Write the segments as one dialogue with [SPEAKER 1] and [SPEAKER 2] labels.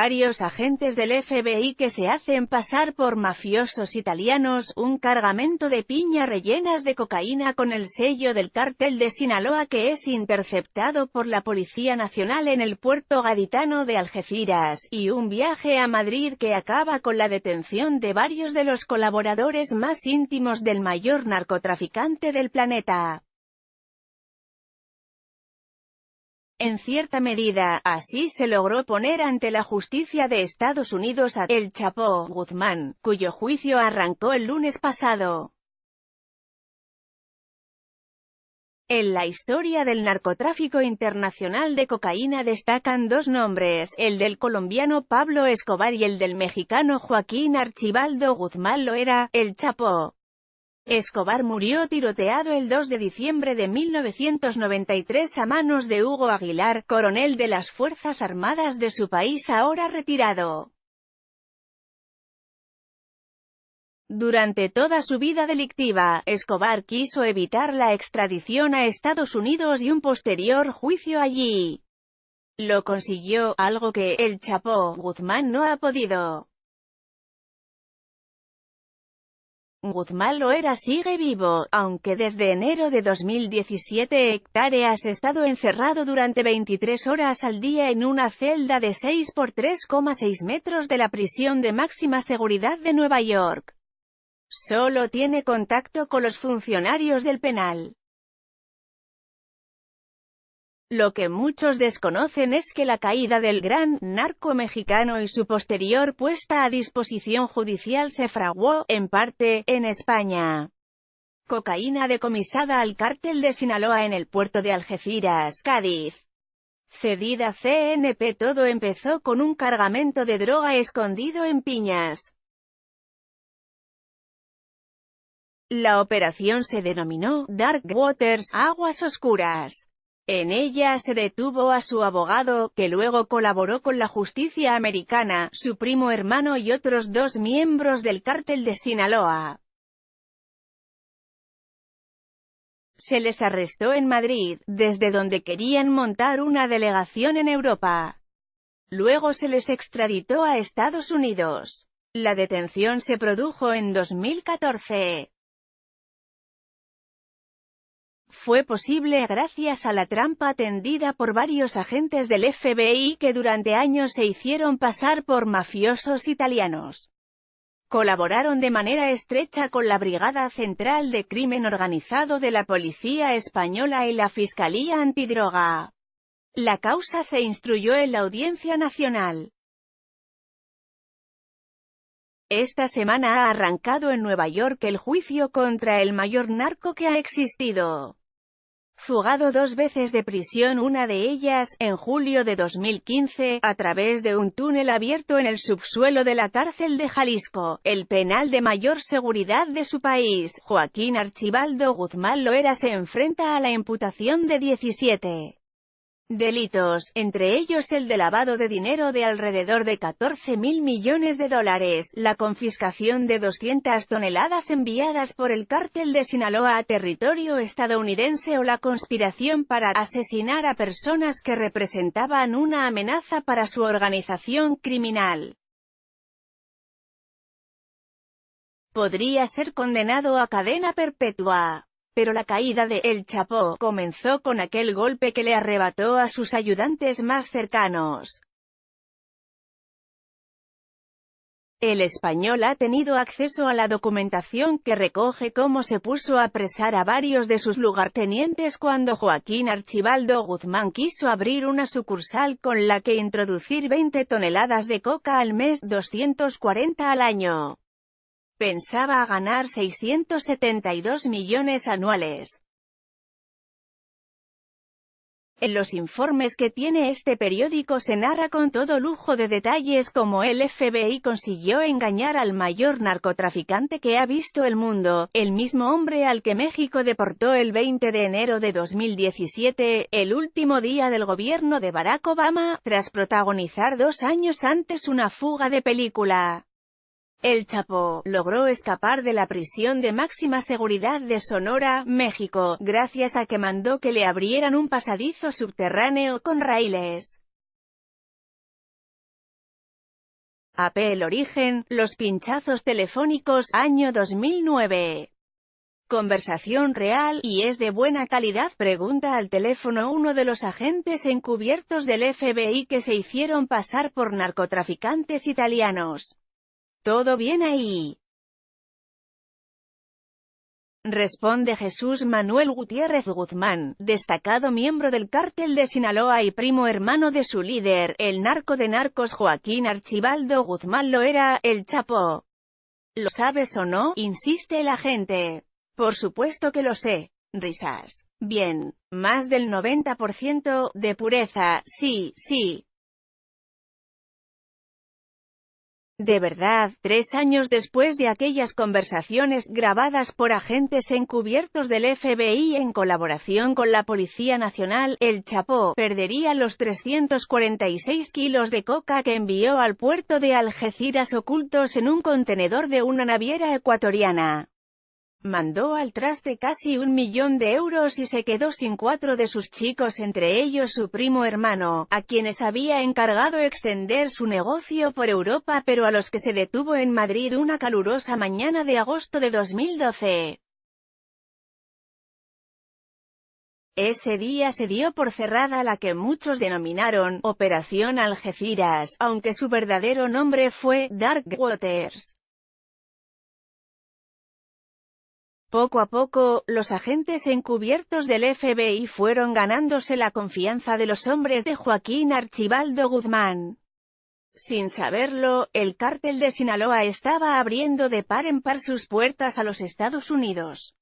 [SPEAKER 1] varios agentes del FBI que se hacen pasar por mafiosos italianos, un cargamento de piña rellenas de cocaína con el sello del cártel de Sinaloa que es interceptado por la Policía Nacional en el puerto gaditano de Algeciras, y un viaje a Madrid que acaba con la detención de varios de los colaboradores más íntimos del mayor narcotraficante del planeta. En cierta medida, así se logró poner ante la justicia de Estados Unidos a El Chapo Guzmán, cuyo juicio arrancó el lunes pasado. En la historia del narcotráfico internacional de cocaína destacan dos nombres, el del colombiano Pablo Escobar y el del mexicano Joaquín Archibaldo Guzmán Loera, El Chapo. Escobar murió tiroteado el 2 de diciembre de 1993 a manos de Hugo Aguilar, coronel de las Fuerzas Armadas de su país ahora retirado. Durante toda su vida delictiva, Escobar quiso evitar la extradición a Estados Unidos y un posterior juicio allí. Lo consiguió, algo que El Chapo Guzmán no ha podido. Guzmán Loera sigue vivo, aunque desde enero de 2017 hectáreas estado encerrado durante 23 horas al día en una celda de 6 por 3,6 metros de la prisión de máxima seguridad de Nueva York. Solo tiene contacto con los funcionarios del penal. Lo que muchos desconocen es que la caída del gran narco mexicano y su posterior puesta a disposición judicial se fraguó, en parte, en España. Cocaína decomisada al cártel de Sinaloa en el puerto de Algeciras, Cádiz. Cedida CNP. Todo empezó con un cargamento de droga escondido en piñas. La operación se denominó Dark Waters, Aguas Oscuras. En ella se detuvo a su abogado, que luego colaboró con la justicia americana, su primo hermano y otros dos miembros del cártel de Sinaloa. Se les arrestó en Madrid, desde donde querían montar una delegación en Europa. Luego se les extraditó a Estados Unidos. La detención se produjo en 2014. Fue posible gracias a la trampa tendida por varios agentes del FBI que durante años se hicieron pasar por mafiosos italianos. Colaboraron de manera estrecha con la Brigada Central de Crimen Organizado de la Policía Española y la Fiscalía Antidroga. La causa se instruyó en la Audiencia Nacional. Esta semana ha arrancado en Nueva York el juicio contra el mayor narco que ha existido. Fugado 2 veces de prisión, una de ellas, en julio de 2015, a través de un túnel abierto en el subsuelo de la cárcel de Jalisco, el penal de mayor seguridad de su país, Joaquín Archibaldo Guzmán Loera se enfrenta a la imputación de 17 delitos, entre ellos el de lavado de dinero de alrededor de 14.000 millones de dólares, la confiscación de 200 toneladas enviadas por el cártel de Sinaloa a territorio estadounidense o la conspiración para asesinar a personas que representaban una amenaza para su organización criminal. Podría ser condenado a cadena perpetua. Pero la caída de El Chapo comenzó con aquel golpe que le arrebató a sus ayudantes más cercanos. El español ha tenido acceso a la documentación que recoge cómo se puso a apresar a varios de sus lugartenientes cuando Joaquín Archibaldo Guzmán quiso abrir una sucursal con la que introducir 20 toneladas de coca al mes, 240 al año. Pensaba ganar 672 millones anuales. En los informes que tiene este periódico se narra con todo lujo de detalles cómo el FBI consiguió engañar al mayor narcotraficante que ha visto el mundo, el mismo hombre al que México deportó el 20 de enero de 2017, el último día del gobierno de Barack Obama, tras protagonizar 2 años antes una fuga de película. El Chapo logró escapar de la prisión de máxima seguridad de Sonora, México, gracias a que mandó que le abrieran un pasadizo subterráneo con raíles. AP El origen, los pinchazos telefónicos, año 2009. Conversación real, ¿y es de buena calidad?, pregunta al teléfono uno de los agentes encubiertos del FBI que se hicieron pasar por narcotraficantes italianos. ¿Todo bien ahí?, responde Jesús Manuel Gutiérrez Guzmán, destacado miembro del Cártel de Sinaloa y primo hermano de su líder, el narco de narcos Joaquín Archibaldo Guzmán Loera, el Chapo. ¿Lo sabes o no?, insiste el agente. Por supuesto que lo sé. Risas. Bien. Más del 90% de pureza, sí, sí. De verdad, 3 años después de aquellas conversaciones grabadas por agentes encubiertos del FBI en colaboración con la Policía Nacional, el Chapo perdería los 346 kilos de coca que envió al puerto de Algeciras ocultos en un contenedor de una naviera ecuatoriana. Mandó al traste casi 1 millón de euros y se quedó sin 4 de sus chicos, entre ellos su primo hermano, a quienes había encargado extender su negocio por Europa, pero a los que se detuvo en Madrid una calurosa mañana de agosto de 2012. Ese día se dio por cerrada la que muchos denominaron Operación Algeciras, aunque su verdadero nombre fue Dark Waters. Poco a poco, los agentes encubiertos del FBI fueron ganándose la confianza de los hombres de Joaquín Archibaldo Guzmán. Sin saberlo, el Cártel de Sinaloa estaba abriendo de par en par sus puertas a los Estados Unidos.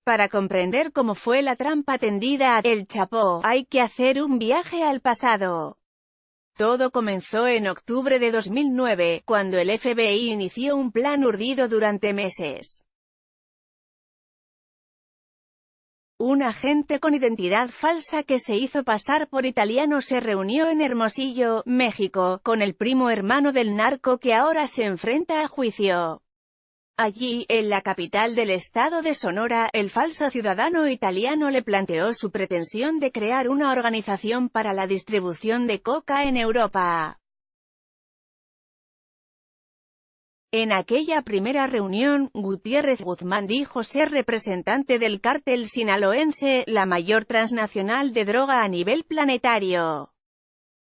[SPEAKER 1] Para comprender cómo fue la trampa tendida a El Chapo, hay que hacer un viaje al pasado. Todo comenzó en octubre de 2009, cuando el FBI inició un plan urdido durante meses. Un agente con identidad falsa que se hizo pasar por italiano se reunió en Hermosillo, México, con el primo hermano del narco que ahora se enfrenta a juicio. Allí, en la capital del estado de Sonora, el falso ciudadano italiano le planteó su pretensión de crear una organización para la distribución de coca en Europa. En aquella primera reunión, Gutiérrez Guzmán dijo ser representante del cártel sinaloense, la mayor transnacional de droga a nivel planetario.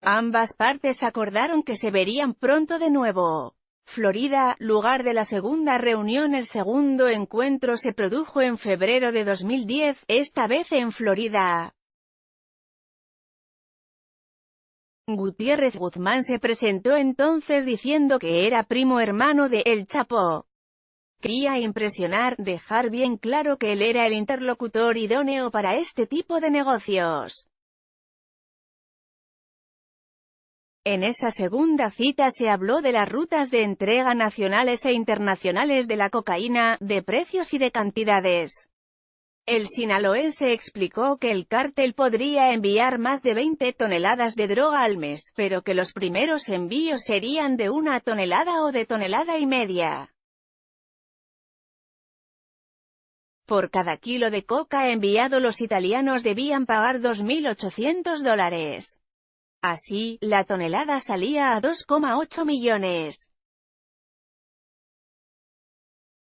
[SPEAKER 1] Ambas partes acordaron que se verían pronto de nuevo. Florida, lugar de la segunda reunión. El segundo encuentro se produjo en febrero de 2010, esta vez en Florida. Gutiérrez Guzmán se presentó entonces diciendo que era primo hermano de El Chapo. Quería impresionar, dejar bien claro que él era el interlocutor idóneo para este tipo de negocios. En esa segunda cita se habló de las rutas de entrega nacionales e internacionales de la cocaína, de precios y de cantidades. El sinaloense explicó que el cártel podría enviar más de 20 toneladas de droga al mes, pero que los primeros envíos serían de 1 tonelada o de 1,5 toneladas. Por cada kilo de coca enviado los italianos debían pagar $2.800. Así, la tonelada salía a 2,8 millones.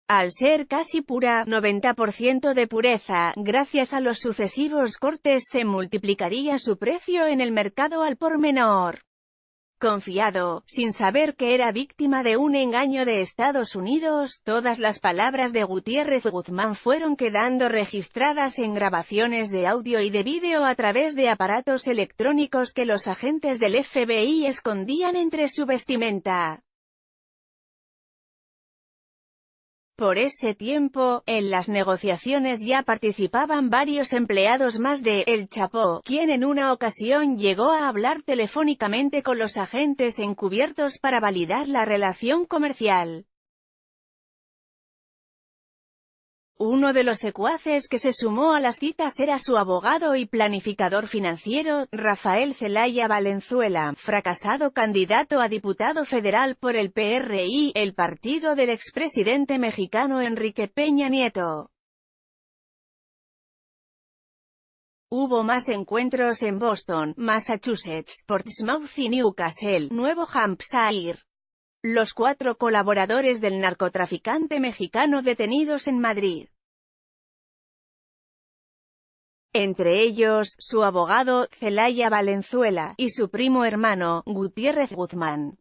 [SPEAKER 1] Al ser casi pura, 90% de pureza, gracias a los sucesivos cortes se multiplicaría su precio en el mercado al por menor. Confiado, sin saber que era víctima de un engaño de Estados Unidos, todas las palabras de Gutiérrez Guzmán fueron quedando registradas en grabaciones de audio y de vídeo a través de aparatos electrónicos que los agentes del FBI escondían entre su vestimenta. Por ese tiempo, en las negociaciones ya participaban varios empleados más de El Chapo, quien en una ocasión llegó a hablar telefónicamente con los agentes encubiertos para validar la relación comercial. Uno de los secuaces que se sumó a las citas era su abogado y planificador financiero, Rafael Zelaya Valenzuela, fracasado candidato a diputado federal por el PRI, el partido del expresidente mexicano Enrique Peña Nieto. Hubo más encuentros en Boston, Massachusetts, Portsmouth y Newcastle, Nuevo Hampshire. Los 4 colaboradores del narcotraficante mexicano detenidos en Madrid. Entre ellos, su abogado, Celaya Valenzuela, y su primo hermano, Gutiérrez Guzmán.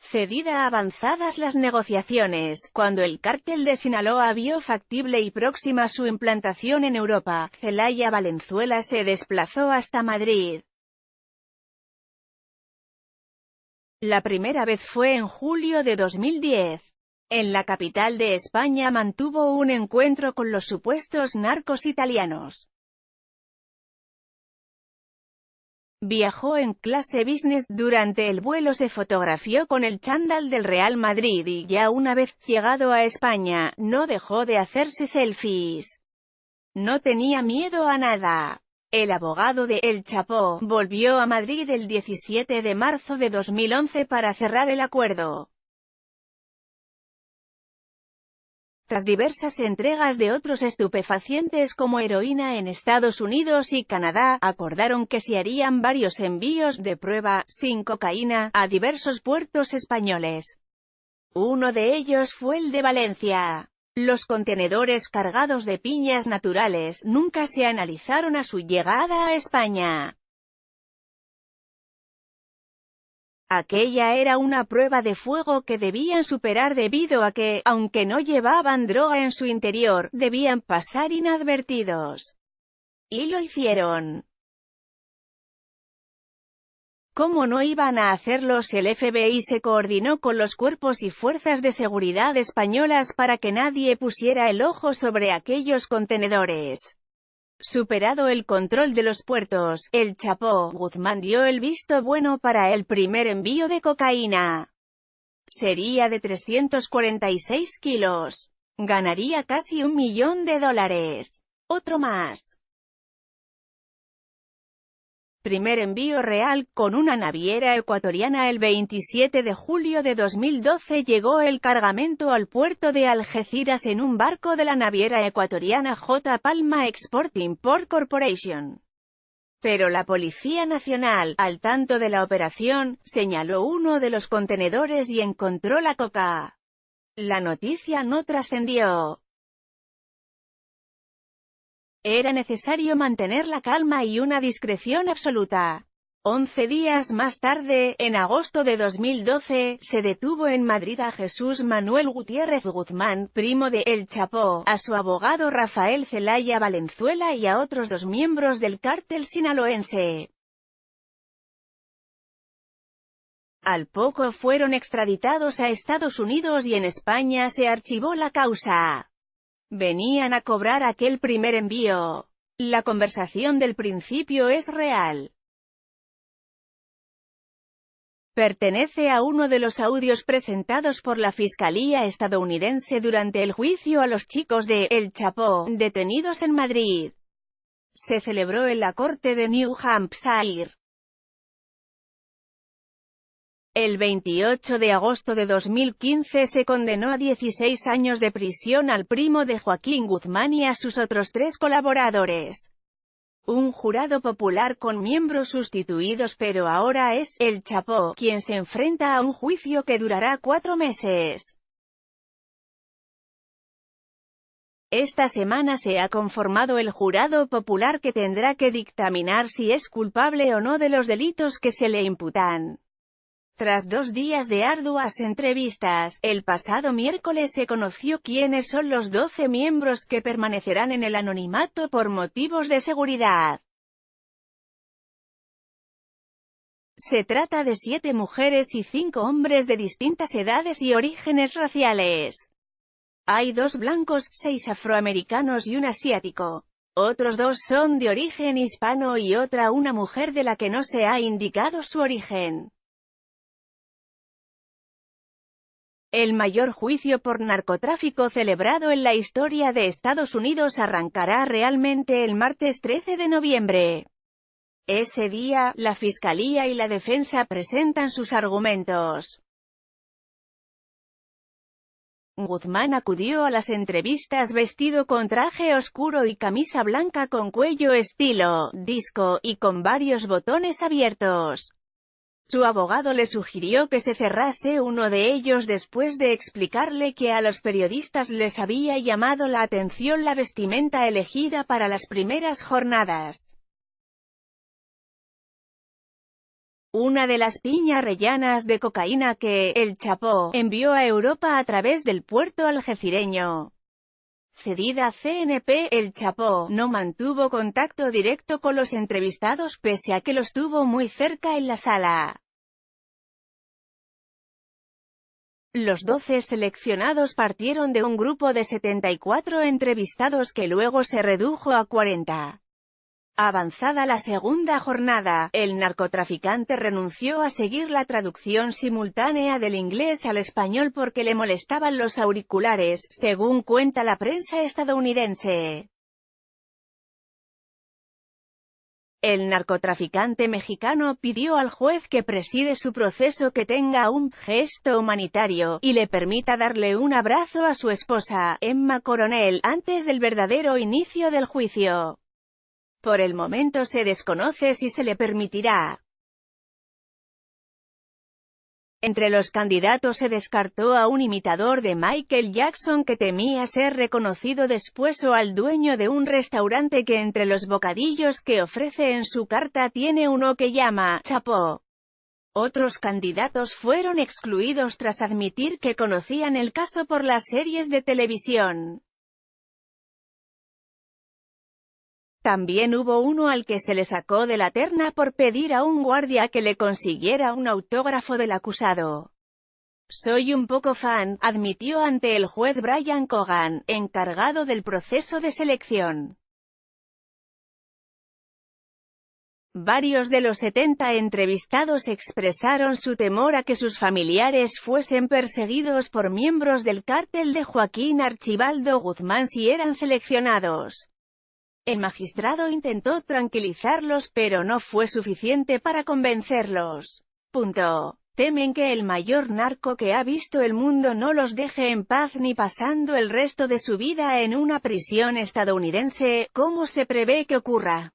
[SPEAKER 1] Cedida avanzadas las negociaciones, cuando el cártel de Sinaloa vio factible y próxima su implantación en Europa, Celaya Valenzuela se desplazó hasta Madrid. La primera vez fue en julio de 2010. En la capital de España mantuvo un encuentro con los supuestos narcos italianos. Viajó en clase business, durante el vuelo se fotografió con el chándal del Real Madrid y ya una vez llegado a España, no dejó de hacerse selfies. No tenía miedo a nada. El abogado de El Chapo volvió a Madrid el 17 de marzo de 2011 para cerrar el acuerdo. Tras diversas entregas de otros estupefacientes como heroína en Estados Unidos y Canadá, acordaron que se harían varios envíos de prueba, sin cocaína, a diversos puertos españoles. Uno de ellos fue el de Valencia. Los contenedores cargados de piñas naturales nunca se analizaron a su llegada a España. Aquella era una prueba de fuego que debían superar debido a que, aunque no llevaban droga en su interior, debían pasar inadvertidos. Y lo hicieron. ¿Cómo no iban a hacerlo si el FBI se coordinó con los cuerpos y fuerzas de seguridad españolas para que nadie pusiera el ojo sobre aquellos contenedores? Superado el control de los puertos, el Chapo Guzmán dio el visto bueno para el primer envío de cocaína. Sería de 346 kilos. Ganaría casi $1 millón. Otro más. Primer envío real, con una naviera ecuatoriana. El 27 de julio de 2012 llegó el cargamento al puerto de Algeciras en un barco de la naviera ecuatoriana J. Palma Export-Import Corporation. Pero la Policía Nacional, al tanto de la operación, señaló uno de los contenedores y encontró la coca. La noticia no trascendió. Era necesario mantener la calma y una discreción absoluta. 11 días más tarde, en agosto de 2012, se detuvo en Madrid a Jesús Manuel Gutiérrez Guzmán, primo de El Chapo, a su abogado Rafael Celaya Valenzuela y a otros 2 miembros del cártel sinaloense. Al poco fueron extraditados a Estados Unidos y en España se archivó la causa. Venían a cobrar aquel primer envío. La conversación del principio es real. Pertenece a uno de los audios presentados por la Fiscalía estadounidense durante el juicio a los chicos de El Chapo, detenidos en Madrid. Se celebró en la corte de New Hampshire. El 28 de agosto de 2015 se condenó a 16 años de prisión al primo de Joaquín Guzmán y a sus otros 3 colaboradores. Un jurado popular con miembros sustituidos, pero ahora es El Chapo quien se enfrenta a un juicio que durará 4 meses. Esta semana se ha conformado el jurado popular que tendrá que dictaminar si es culpable o no de los delitos que se le imputan. Tras 2 días de arduas entrevistas, el pasado miércoles se conoció quiénes son los 12 miembros que permanecerán en el anonimato por motivos de seguridad. Se trata de 7 mujeres y 5 hombres de distintas edades y orígenes raciales. Hay 2 blancos, 6 afroamericanos y un asiático. Otros 2 son de origen hispano y otra una mujer de la que no se ha indicado su origen. El mayor juicio por narcotráfico celebrado en la historia de Estados Unidos arrancará realmente el martes 13 de noviembre. Ese día, la Fiscalía y la defensa presentan sus argumentos. Guzmán acudió a las entrevistas vestido con traje oscuro y camisa blanca con cuello estilo disco, y con varios botones abiertos. Su abogado le sugirió que se cerrase uno de ellos después de explicarle que a los periodistas les había llamado la atención la vestimenta elegida para las primeras jornadas. Una de las piñas rellenas de cocaína que El Chapo envió a Europa a través del puerto algecireño. Cedida a CNP, El Chapo no mantuvo contacto directo con los entrevistados pese a que los tuvo muy cerca en la sala. Los 12 seleccionados partieron de un grupo de 74 entrevistados que luego se redujo a 40. Avanzada la segunda jornada, el narcotraficante renunció a seguir la traducción simultánea del inglés al español porque le molestaban los auriculares, según cuenta la prensa estadounidense. El narcotraficante mexicano pidió al juez que preside su proceso que tenga un gesto humanitario, y le permita darle un abrazo a su esposa, Emma Coronel, antes del verdadero inicio del juicio. Por el momento se desconoce si se le permitirá. Entre los candidatos se descartó a un imitador de Michael Jackson que temía ser reconocido después o al dueño de un restaurante que entre los bocadillos que ofrece en su carta tiene uno que llama Chapo. Otros candidatos fueron excluidos tras admitir que conocían el caso por las series de televisión. También hubo uno al que se le sacó de la terna por pedir a un guardia que le consiguiera un autógrafo del acusado. Soy un poco fan, admitió ante el juez Brian Cogan, encargado del proceso de selección. Varios de los 70 entrevistados expresaron su temor a que sus familiares fuesen perseguidos por miembros del cártel de Joaquín Archibaldo Guzmán si eran seleccionados. El magistrado intentó tranquilizarlos pero no fue suficiente para convencerlos. Temen que el mayor narco que ha visto el mundo no los deje en paz ni pasando el resto de su vida en una prisión estadounidense, como se prevé que ocurra.